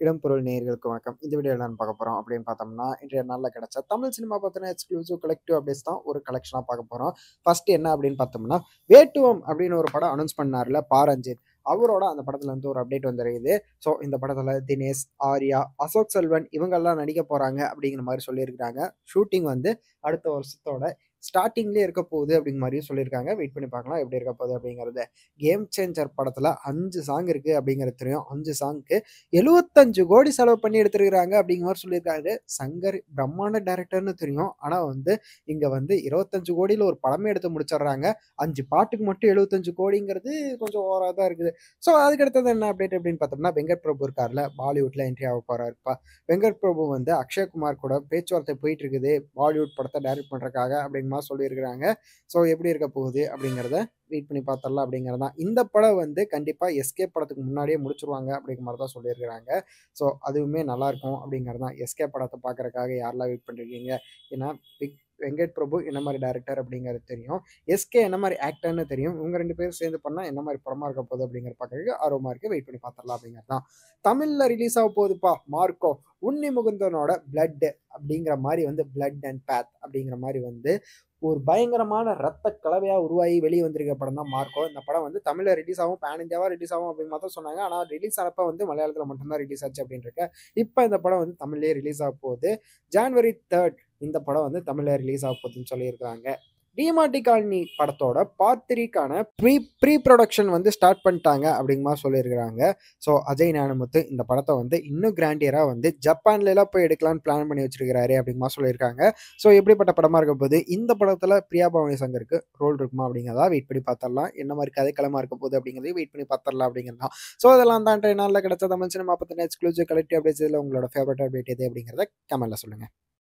இடம்பொருள் நேயர்களுக்கு வணக்கம். இந்த வீடியோல என்ன பார்க்க போறோம் அப்படின்னு பார்த்தோம்னா, இன்றைய நாள்ல கிடைச்ச தமிழ் சினிமா பத்தின எக்ஸ்க்ளூசிவ் கலெக்டிவ் அப்டேட்ஸ் தான் ஒரு கலெக்ஷனா பார்க்க போறோம். ஃபர்ஸ்ட் என்ன அப்படின்னு பார்த்தோம்னா, வேட்டுவம் அப்படின்னு ஒரு படம் அனௌன்ஸ் பண்ணார்ல ரஞ்சித். அவரோட அந்த படத்துல இருந்து ஒரு அப்டேட் வந்திருக்குது. ஸோ இந்த படத்துல தினேஷ், ஆர்யா, அசோக் செல்வன் இவங்கெல்லாம் நடிக்க போறாங்க அப்படிங்கிற மாரி சொல்லியிருக்காங்க. ஷூட்டிங் வந்து அடுத்த வருஷத்தோட ஸ்டார்ட்டிங்லயே இருக்க போகுது அப்படிங்கிற மாரியும் சொல்லியிருக்காங்க. வெயிட் பண்ணி பார்க்கலாம் எப்படி இருக்க போகுது அப்படிங்கிறது. கேம் சேஞ்சர் படத்துல 5 சாங் இருக்கு அப்படிங்கிறது தெரியும். 5 சாங்க்கு 75 கோடி செலவு பண்ணி எடுத்திருக்கிறாங்க அப்படிங்கிற மாரி சொல்லியிருக்காரு. சங்கர் பிரம்மாண்ட டைரக்டர்ன்னு தெரியும். ஆனா வந்து இங்க வந்து 25 கோடியில ஒரு படமே எடுத்து முடிச்சிடுறாங்க. 5 பாட்டுக்கு மட்டும் 75 கோடிங்கிறது கொஞ்சம் ஓவரா தான் இருக்குது. ஸோ அதுக்கு அடுத்தது என்ன அப்டேட் அப்படின்னு பார்த்தோம்னா, வெங்கட் பிரபு இருக்கார்ல, பாலிவுட்ல என்ட்ரி ஆக போறாருப்பா. வெங்கட் பிரபு வந்து அக்ஷய்குமார் கூட பேச்சுவார்த்தை போயிட்டு இருக்குது. பாலிவுட் படத்தை டைரக்ட் பண்றதுக்காக அப்படிங்கிற மாரி சொல்லியிருக்கிறாங்க. ஸோ எப்படி இருக்க போகுது அப்படிங்கிறத வெயிட் பண்ணி பார்த்தரலாம் அப்படிங்கிறது தான். இந்த படம் வந்து கண்டிப்பா எஸ்கே படத்துக்கு முன்னாடியே முடிச்சுருவாங்க அப்படிங்கிற மாரி தான் சொல்லியிருக்கிறாங்க. ஸோ அதுவுமே நல்லாயிருக்கும் அப்படிங்கிறது தான். எஸ்கே படத்த பார்க்கறக்காக யாரெல்லாம் வெயிட் பண்ணிருக்கீங்க? ஏன்னா வெங்கட் பிரபு என்ன மாரி டைரக்டர் அப்படிங்கிறது தெரியும். எஸ்கே என்ன மாரி ஆக்டர்ன்னு தெரியும். இவங்க 2 பேரும் சேர்ந்து பண்ணா என்ன மாரி படமா இருக்க போகுது அப்படிங்கிறத பார்க்கறதுக்கு ஆர்வமா இருக்கு. வெயிட் பண்ணி பார்த்தரலாம் அப்படிங்கிறது தான். தமிழ்ல ரிலீஸ் ஆக போகுதுப்பா மார்க்கோ. உன்னி முகுந்தனோட பிளட் அப்படிங்கிற மாரி வந்து பிளட் அண்ட் பாத் அப்படிங்கிற மாரி வந்து ஒரு பயங்கரமான ரத்த கலவையா உருவாகி வெளிய வந்திருக்க படம் தான் மார்க்கோ. இந்த படம் வந்து தமிழ்ல ரிலீஸ் ஆகும், பேன் இந்தியாவா ரிலீஸ் ஆகும் அப்படிங்கிற மாரி தான் சொன்னாங்க. ஆனா ரிலீஸ் ஆனப்ப வந்து மலையாளத்துல மட்டும் தான் ரிலீஸ் ஆச்சு அப்படின்னு இருக்கு. இப்ப இந்த படம் வந்து தமிழ்லயே ரிலீஸ் ஆக போகுது. ஜான்வரி 3 இந்த படம் வந்து தமிழ்ல ரிலீஸ் ஆக போகுதுன்னு சொல்லியிருக்காங்க. டிமாண்டி காலனி படத்தோட பார்ட் 3க்கான ப்ரீ ப்ரொடக்ஷன் வந்து ஸ்டார்ட் பண்ணிட்டாங்க அப்படிங்கிற மாரி சொல்லியிருக்கிறாங்க. ஸோ அஜய் ஞானமுத்து இந்த படத்த வந்து இன்னும் கிராண்டியரா வந்து ஜப்பான்லலாம் போய் எடுக்கலாம்னு பிளான் பண்ணி வச்சிருக்காரு அப்படிங்கிற மாரி சொல்லியிருக்காங்க. ஸோ எப்படிப்பட்ட படமா இருக்க போகுது? இந்த படத்துல பிரியா பவானி சங்கருக்கு ரோல் இருக்குமா அப்படிங்கிறத வெயிட் பண்ணி பார்த்தரலாம். என்ன மாரி கதைக்களமா இருக்க போகுது அப்படிங்கிறதையும் வெயிட் பண்ணி பார்த்தரலாம் அப்படிங்கிறது தான். ஸோ அதெல்லாம் தான் இன்றைய நாள்ல கிடைச்ச தமிழ் சினிமா பத்தின எக்ஸ்க்ளூசிவ் கலெக்டிவ் அப்டேட்ஸ். இதுல உங்களோட ஃபேவரட் அப்டேட் எது அப்படிங்கிறத கமெண்ட்ல சொல்லுங்க.